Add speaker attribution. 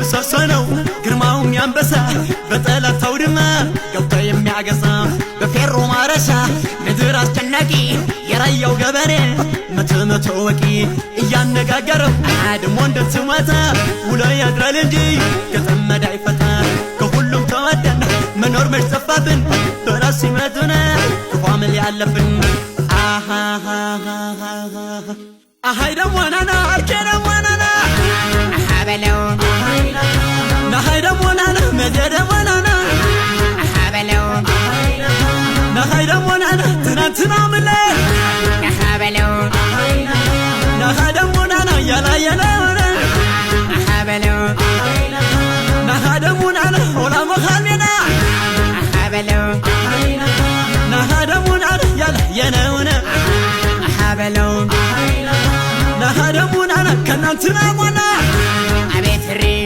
Speaker 1: ምሰሶነው ግርማው የሚያንበሳ በጠላት አውድማ ገብቶ የሚያገሳ በፌሮ ማረሻ ምድር አስጨናቂ የራያው ገበሬ መቶ ወቂ እያነጋገረው አድሞ እንደትማታ ውሎ ያድራል እንጂ ከተመዳ ይፈታ ከሁሉም ተወደን መኖር መሽጠፋብን በራስ ሲመቱና ክፋምል ያለብን አሃይ ደሞናና አልከደሞናና
Speaker 2: አሃበለው
Speaker 1: ናሃይ ደሞናና መደደሞናና
Speaker 2: አሃበለው
Speaker 1: ናሃይ ደሞናና ትናንትና ምለ
Speaker 2: አሃበለው
Speaker 1: ናሃይ ደሞናና ያላየለውና
Speaker 2: አሃበለው
Speaker 1: ናሃይ ደሞናና ሆላ መኻኔና
Speaker 2: አሃበለው
Speaker 1: ናሃይ ደሞናና ያላየለውና
Speaker 2: አሃበለው
Speaker 1: ናሃይ ደሞናና ከናንትና ሞና